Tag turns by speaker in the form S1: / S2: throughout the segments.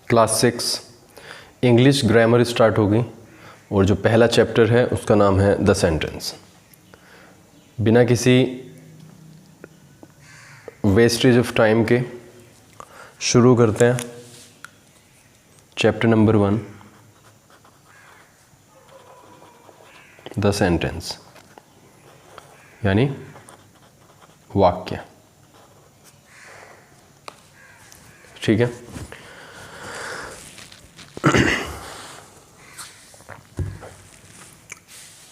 S1: Class 6 English grammar start होगी और जो पहला चैप्टर है उसका नाम है द सेंटेंस। बिना किसी वेस्टेज ऑफ टाइम के शुरू करते हैं चैप्टर नंबर 1 द सेंटेंस यानी वाक्य। ठीक है,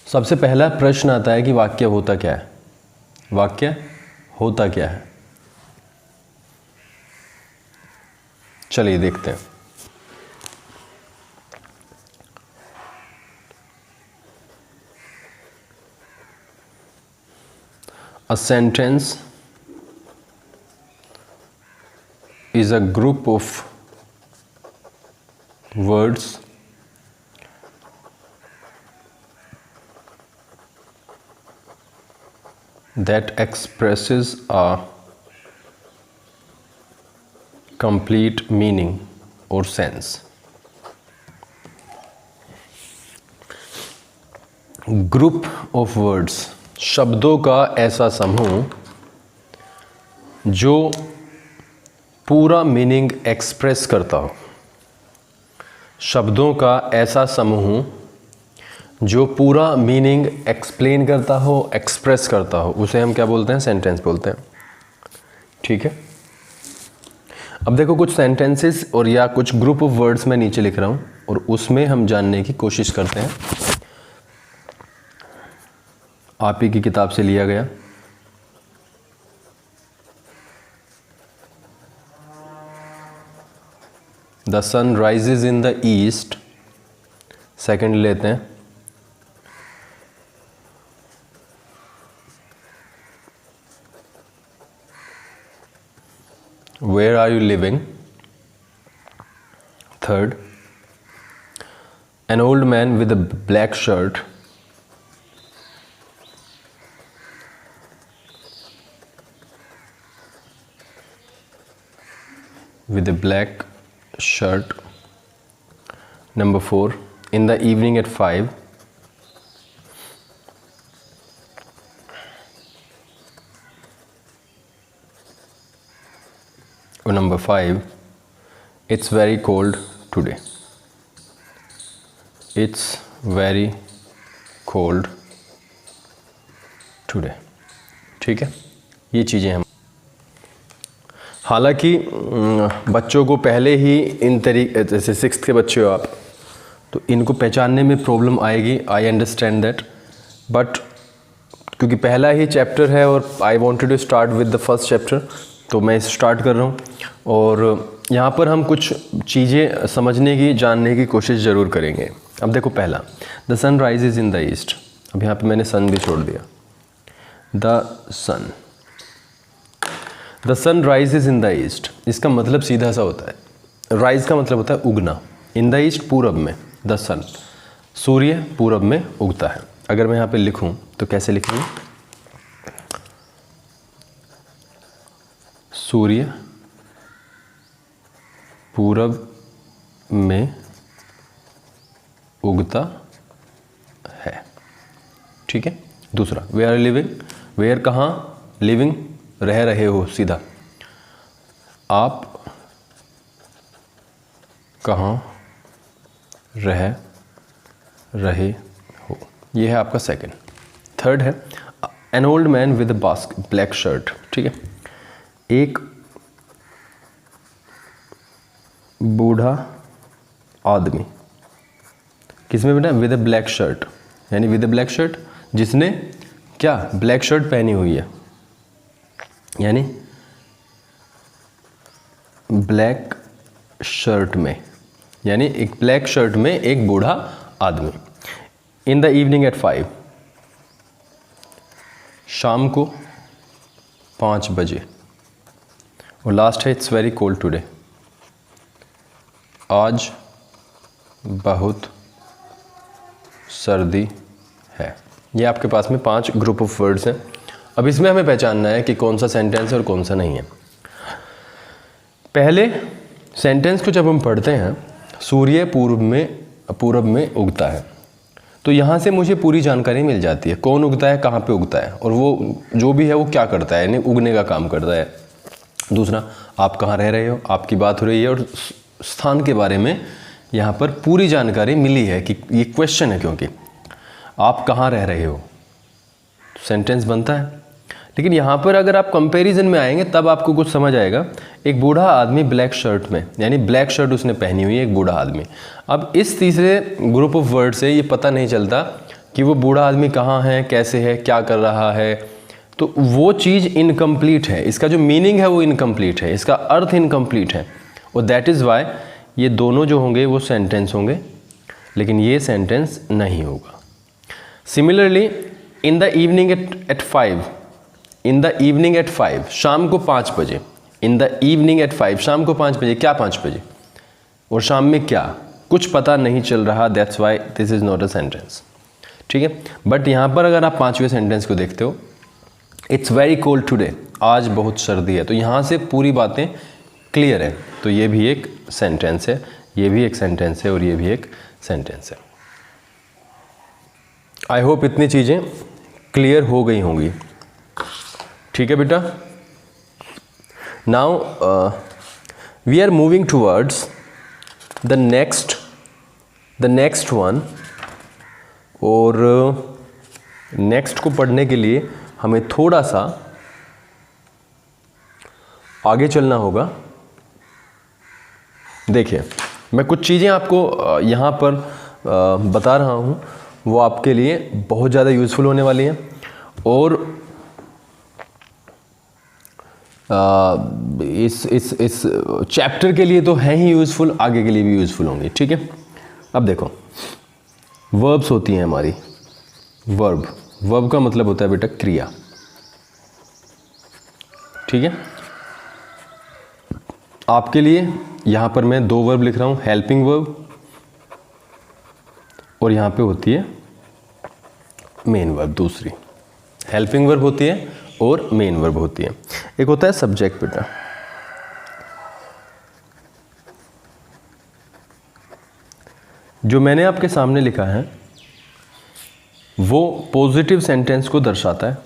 S1: सबसे पहला प्रश्न आता है कि वाक्य होता क्या है। वाक्य होता क्या है, चलिए देखते हैं। A sentence is a group of words that expresses a complete meaning or sense. Group of words, शब्दों का ऐसा समूह जो पूरा मीनिंग एक्सप्रेस करता हो। शब्दों का ऐसा समूह जो पूरा मीनिंग एक्सप्लेन करता हो, एक्सप्रेस करता हो, उसे हम क्या बोलते हैं? सेंटेंस बोलते हैं। ठीक है, अब देखो कुछ सेंटेंसेस और या कुछ ग्रुप ऑफ वर्ड्स मैं नीचे लिख रहा हूं और उसमें हम जानने की कोशिश करते हैं। आप ही की किताब से लिया गया। The sun rises in the east, second लेते हैं। Where are you living, third. An old man with a black shirt, with a black shirt. Number 4, in the evening at 5. Or number 5, it's very cold today. It's very cold today. ठीक है, ये चीज़ें हम हालांकि बच्चों को पहले ही इन तरीके, जैसे 6th के बच्चे हो आप, तो इनको पहचानने में प्रॉब्लम आएगी। आई अंडरस्टैंड दैट, बट क्योंकि पहला ही चैप्टर है और I wanted to start with the first chapter, तो मैं स्टार्ट कर रहा हूँ। और यहाँ पर हम कुछ चीज़ें समझने की, जानने की कोशिश ज़रूर करेंगे। अब देखो पहला, the sun rises in the east. अब यहाँ पर मैंने सन भी छोड़ दिया। The sun, the sun rises in the east, इसका मतलब सीधा सा होता है, राइज का मतलब होता है उगना, इन द ईस्ट पूरब में, द सन सूर्य पूरब में उगता है। अगर मैं यहाँ पे लिखूँ तो कैसे लिखूँगा? सूर्य पूरब में उगता है। ठीक है, दूसरा, वेयर लिविंग, वेयर कहाँ, लिविंग रह रहे हो, सीधा आप कहाँ रह रहे हो, ये है आपका सेकंड। थर्ड है N old man with a black shirt. ठीक है, एक बूढ़ा आदमी, किसमें बेटा? विद अ ब्लैक शर्ट, यानी विद अ ब्लैक शर्ट, जिसने क्या? ब्लैक शर्ट पहनी हुई है, यानी ब्लैक शर्ट में, यानी एक ब्लैक शर्ट में एक बूढ़ा आदमी। इन द इवनिंग एट 5, शाम को 5 बजे। और लास्ट है इट्स वेरी कोल्ड टुडे, आज बहुत सर्दी है। ये आपके पास में 5 ग्रुप ऑफ वर्ड्स हैं। अब इसमें हमें पहचानना है कि कौन सा सेंटेंस है और कौन सा नहीं है। पहले सेंटेंस को जब हम पढ़ते हैं, सूर्य पूरब में उगता है, तो यहाँ से मुझे पूरी जानकारी मिल जाती है, कौन उगता है, कहाँ पे उगता है, और वो जो भी है वो क्या करता है, यानी उगने का काम करता है। दूसरा, आप कहाँ रह रहे हो, आपकी बात हो रही है, और स्थान के बारे में यहाँ पर पूरी जानकारी मिली है कि ये क्वेश्चन है, क्योंकि आप कहाँ रह रहे हो, सेंटेंस बनता है। लेकिन यहाँ पर अगर आप कंपैरिजन में आएंगे तब आपको कुछ समझ आएगा। एक बूढ़ा आदमी ब्लैक शर्ट में, यानी ब्लैक शर्ट उसने पहनी हुई है, एक बूढ़ा आदमी। अब इस तीसरे ग्रुप ऑफ वर्ड से ये पता नहीं चलता कि वो बूढ़ा आदमी कहाँ है, कैसे है, क्या कर रहा है, तो वो चीज़ इनकम्प्लीट है, इसका जो मीनिंग है वो इनकम्प्लीट है, इसका अर्थ इनकम्प्लीट है, और दैट इज़ वाई ये दोनों जो होंगे वो सेंटेंस होंगे, लेकिन ये सेंटेंस नहीं होगा। Similarly, in the evening at 5, in the evening at 5, शाम को 5 बजे, इन द इवनिंग एट 5, शाम को 5 बजे, क्या 5 बजे, और शाम में क्या, कुछ पता नहीं चल रहा, that's why this is not a sentence. ठीक है, बट यहाँ पर अगर आप 5वें सेंटेंस को देखते हो, इट्स वेरी कोल्ड टुडे, आज बहुत सर्दी है, तो यहाँ से पूरी बातें क्लियर है, तो ये भी एक सेंटेंस है, ये भी एक सेंटेंस है, और ये भी एक सेंटेंस है। आई होप इतनी चीज़ें क्लियर हो गई होंगी। ठीक है बेटा, now we are moving towards the next one, और नेक्स्ट को पढ़ने के लिए हमें थोड़ा सा आगे चलना होगा। देखिए, मैं कुछ चीज़ें आपको यहाँ पर बता रहा हूँ, वो आपके लिए बहुत ज़्यादा यूज़फुल होने वाली हैं, और इस चैप्टर के लिए तो हैं ही यूज़फुल, आगे के लिए भी यूज़फुल होंगी। ठीक है, अब देखो, वर्ब्स होती हैं हमारी, वर्ब का मतलब होता है बेटा क्रिया। ठीक है, आपके लिए यहाँ पर मैं 2 वर्ब लिख रहा हूँ, हेल्पिंग वर्ब, और यहाँ पे होती है मेन वर्ब, दूसरी हेल्पिंग वर्ब होती है और मेन वर्ब होती है। एक होता है सब्जेक्ट बेटा, जो मैंने आपके सामने लिखा है वो पॉजिटिव सेंटेंस को दर्शाता है।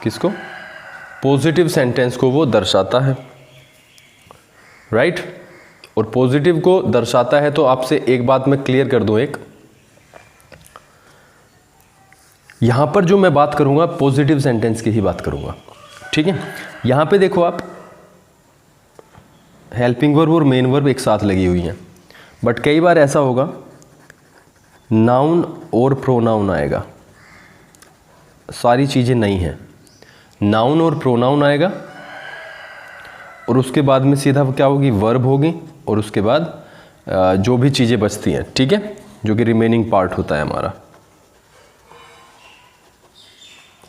S1: किसको? पॉजिटिव सेंटेंस को वो दर्शाता है, राइट? और पॉजिटिव को दर्शाता है, तो आपसे एक बात मैं क्लियर कर दूं, एक यहां पर जो मैं बात करूंगा पॉजिटिव सेंटेंस की ही बात करूंगा। ठीक है, यहां पे देखो आप, हेल्पिंग वर्ब और मेन वर्ब एक साथ लगी हुई हैं, बट कई बार ऐसा होगा नाउन और प्रोनाउन आएगा, सारी चीज़ें नहीं हैं, नाउन और प्रोनाउन आएगा, और उसके बाद में सीधा क्या होगी, वर्ब होगी, और उसके बाद जो भी चीज़ें बचती हैं, ठीक है, जो कि रिमेनिंग पार्ट होता है हमारा।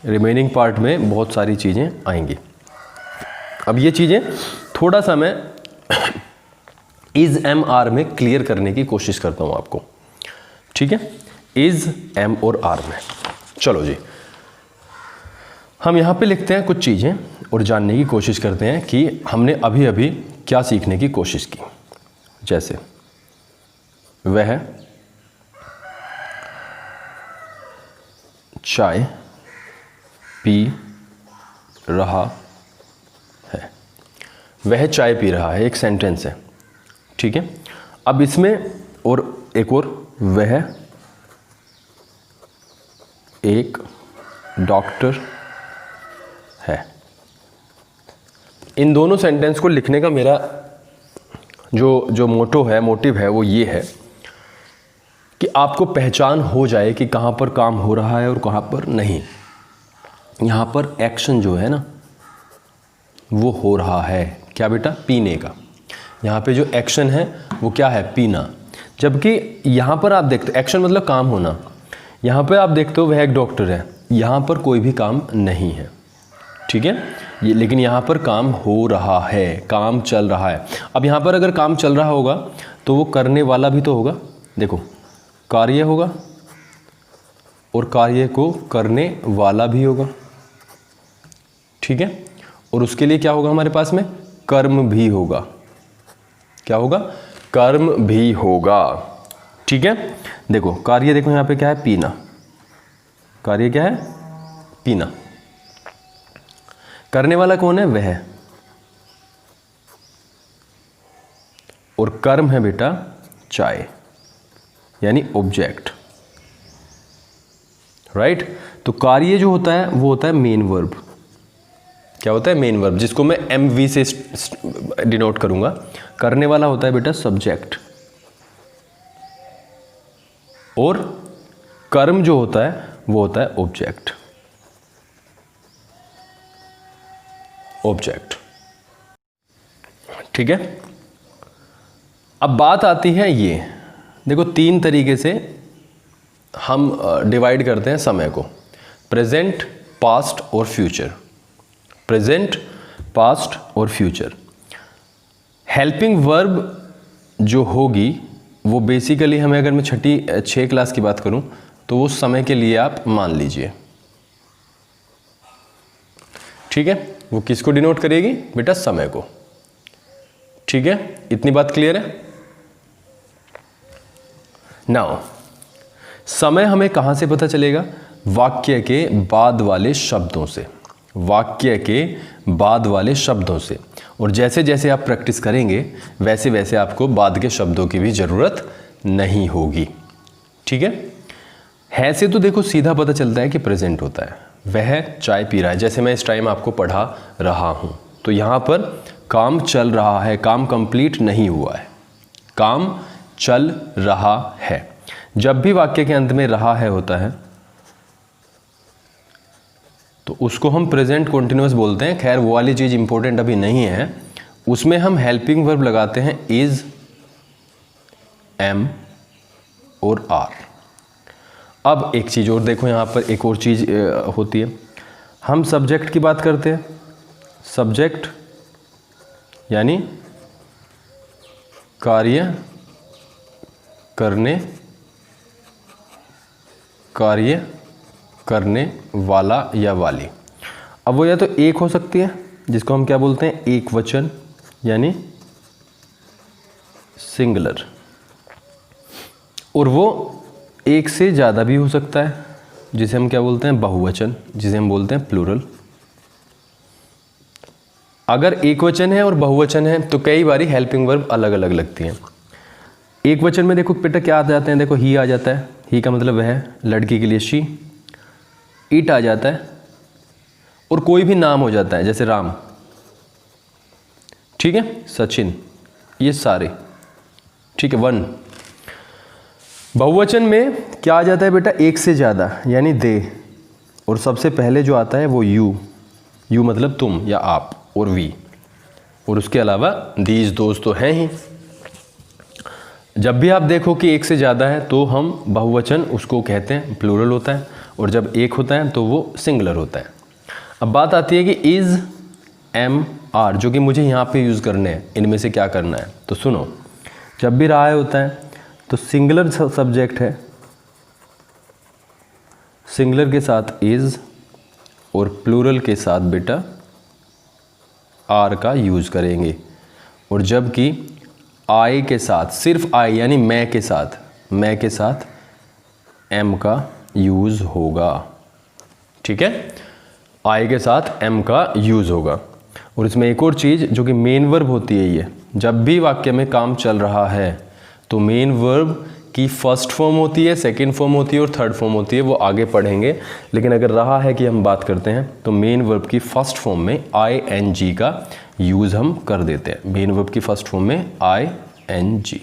S1: रिमेनिंग पार्ट में बहुत सारी चीज़ें आएंगी। अब ये चीज़ें थोड़ा सा मैं इज एम आर में क्लियर करने की कोशिश करता हूँ आपको। ठीक है, इज एम और आर में। चलो जी, हम यहाँ पे लिखते हैं कुछ चीज़ें और जानने की कोशिश करते हैं कि हमने अभी अभी क्या सीखने की कोशिश की। जैसे वह चाय पी रहा है, वह चाय पी रहा है, एक सेंटेंस है। ठीक है, अब इसमें और एक और, वह एक डॉक्टर है। इन दोनों सेंटेंस को लिखने का मेरा जो मोटिव है वो ये है कि आपको पहचान हो जाए कि कहाँ पर काम हो रहा है और कहाँ पर नहीं। यहाँ पर एक्शन जो है ना वो हो रहा है, क्या बेटा? पीने का। यहाँ पे जो एक्शन है वो क्या है? पीना। जबकि यहाँ पर आप देखते, एक्शन मतलब काम होना, यहाँ पे आप देखते हो वह एक डॉक्टर है, यहाँ पर कोई भी काम नहीं है। ठीक है, ये लेकिन यहाँ पर काम हो रहा है, काम चल रहा है। अब यहाँ पर अगर काम चल रहा होगा तो वो करने वाला भी तो होगा। देखो, कार्य होगा और कार्य को करने वाला भी होगा। ठीक है, और उसके लिए क्या होगा हमारे पास में? कर्म भी होगा। क्या होगा? कर्म भी होगा। ठीक है, देखो कार्य, देखो यहां पे क्या है? पीना। कार्य क्या है? पीना। करने वाला कौन है? वह। और कर्म है बेटा चाय, यानी ऑब्जेक्ट। राइट? तो कार्य जो होता है वो होता है मेन वर्ब। क्या होता है? मेन वर्ब, जिसको मैं MV से डिनोट करूंगा। करने वाला होता है बेटा सब्जेक्ट, और कर्म जो होता है वो होता है ऑब्जेक्ट। ऑब्जेक्ट। ठीक है, अब बात आती है ये, देखो 3 तरीके से हम डिवाइड करते हैं समय को, प्रेजेंट, पास्ट और फ्यूचर। प्रेजेंट, पास्ट और फ्यूचर। हेल्पिंग वर्ब जो होगी वो बेसिकली हमें, अगर मैं 6 क्लास की बात करूं तो वो समय के लिए आप मान लीजिए। ठीक है, वो किसको डिनोट करेगी? बेटा समय को। ठीक है, इतनी बात क्लियर है? नाउ समय हमें कहां से पता चलेगा? वाक्य के बाद वाले शब्दों से। वाक्य के बाद वाले शब्दों से। और जैसे जैसे आप प्रैक्टिस करेंगे वैसे वैसे आपको बाद के शब्दों की भी जरूरत नहीं होगी। ठीक है से तो देखो सीधा पता चलता है कि प्रेजेंट होता है, वह चाय पी रहा है। जैसे मैं इस टाइम आपको पढ़ा रहा हूं, तो यहां पर काम चल रहा है, काम कंप्लीट नहीं हुआ है, काम चल रहा है। जब भी वाक्य के अंत में रहा है होता है तो उसको हम प्रेजेंट कंटिन्यूअस बोलते हैं। खैर वो वाली चीज इंपॉर्टेंट अभी नहीं है, उसमें हम हेल्पिंग वर्ब लगाते हैं इज, एम और आर। अब एक चीज और देखो, यहां पर एक और चीज होती है, हम सब्जेक्ट की बात करते हैं। सब्जेक्ट यानी कार्य करने वाला या वाली। अब वो या तो एक हो सकती है, जिसको हम क्या बोलते हैं? एक वचन, यानी सिंगुलर। और वो एक से ज़्यादा भी हो सकता है, जिसे हम क्या बोलते हैं? बहुवचन, जिसे हम बोलते हैं प्लूरल। अगर एक वचन है और बहुवचन है तो कई बारी हेल्पिंग वर्ब अलग अलग लगती हैं। एक वचन में देखो बेटा क्या आ जाते हैं? देखो ही आ जाता है, ही का मतलब वह, लड़की के लिए शी। इट आ जाता है, और कोई भी नाम हो जाता है, जैसे राम। ठीक है, सचिन, ये सारे। ठीक है, वन। बहुवचन में क्या आ जाता है बेटा? एक से ज़्यादा, यानी दे। और सबसे पहले जो आता है वो यू। यू मतलब तुम या आप, और वी। और उसके अलावा दीज, दोस्त तो हैं ही। जब भी आप देखो कि एक से ज़्यादा है तो हम बहुवचन उसको कहते हैं प्लूरल होता है, और जब एक होता है तो वो सिंगुलर होता है। अब बात आती है कि इज, एम, आर, जो कि मुझे यहाँ पे यूज़ करने हैं, इनमें से क्या करना है? तो सुनो, जब भी रहा होता है तो सिंगुलर सब्जेक्ट है, सिंगुलर के साथ इज, और प्लूरल के साथ बेटा आर का यूज़ करेंगे। और जबकि आई के साथ, सिर्फ आई यानी मैं के साथ एम का यूज़ होगा। ठीक है, आई के साथ एम का यूज़ होगा। और इसमें एक और चीज़ जो कि मेन वर्ब होती है, ये जब भी वाक्य में काम चल रहा है तो मेन वर्ब की फर्स्ट फॉर्म होती है, सेकंड फॉर्म होती है और थर्ड फॉर्म होती है, वो आगे पढ़ेंगे। लेकिन अगर रहा है कि हम बात करते हैं तो मेन वर्ब की फर्स्ट फॉर्म में ING का यूज़ हम कर देते हैं। मेन वर्ब की फर्स्ट फॉर्म में ING।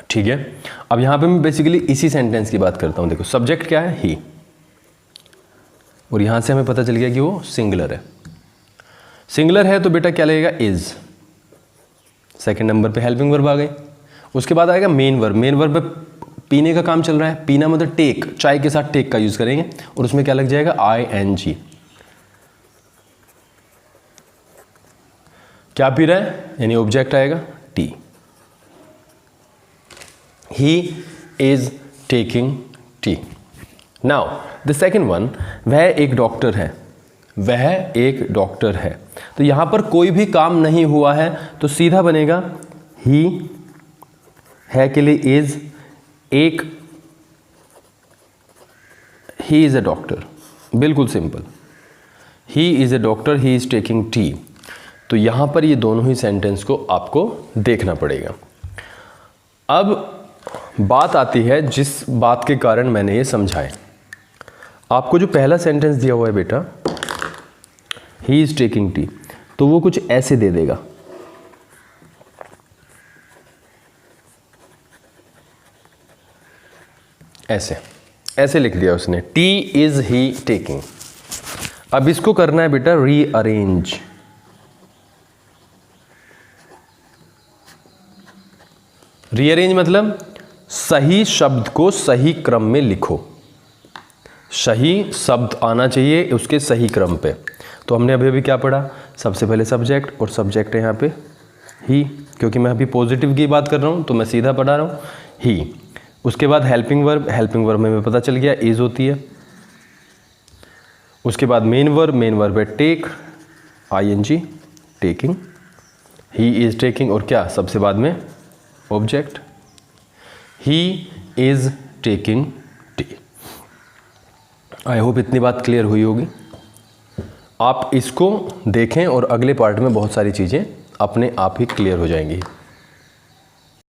S1: ठीक है, अब यहां पे मैं बेसिकली इसी सेंटेंस की बात करता हूं। देखो सब्जेक्ट क्या है? ही। और यहां से हमें पता चल गया कि वो सिंगुलर है। सिंगुलर है तो बेटा क्या लगेगा? इज। सेकंड नंबर पे हेल्पिंग वर्ब आ गई। उसके बाद आएगा मेन वर्ब। मेन वर्ब पे पीने का काम चल रहा है, पीना मतलब टेक, चाय के साथ टेक का यूज करेंगे, और उसमें क्या लग जाएगा? ING। क्या पी रहा है? यानी ऑब्जेक्ट आएगा T. He is taking tea. Now, the second one, वह एक डॉक्टर है। वह एक डॉक्टर है। तो यहाँ पर कोई भी काम नहीं हुआ है तो सीधा बनेगा ही है के लिए इज एक, ही इज़ अ डॉक्टर, बिल्कुल simple. He is a doctor, he is taking tea. तो यहाँ पर ये दोनों ही सेंटेंस को आपको देखना पड़ेगा। अब बात आती है जिस बात के कारण मैंने ये समझाए। आपको जो पहला सेंटेंस दिया हुआ है बेटा, ही इज़ टेकिंग टी, तो वो कुछ ऐसे दे देगा, ऐसे ऐसे लिख दिया उसने, टी इज ही टेकिंग। अब इसको करना है बेटा रीअरेंज। रीअरेंज मतलब सही शब्द को सही क्रम में लिखो, सही शब्द आना चाहिए उसके सही क्रम पे। तो हमने अभी क्या पढ़ा, सबसे पहले सब्जेक्ट, और सब्जेक्ट है यहाँ पे ही, क्योंकि मैं अभी पॉजिटिव की बात कर रहा हूँ तो मैं सीधा पढ़ा रहा हूँ ही। उसके बाद हेल्पिंग वर्ब, हेल्पिंग वर्ब में पता चल गया इज होती है। उसके बाद मेन वर्ब है take, ING, taking, he is taking, और क्या सबसे बाद में object, he is taking tea. I hope इतनी बात क्लियर हुई होगी। आप इसको देखें और अगले पार्ट में बहुत सारी चीज़ें अपने आप ही क्लियर हो जाएंगी।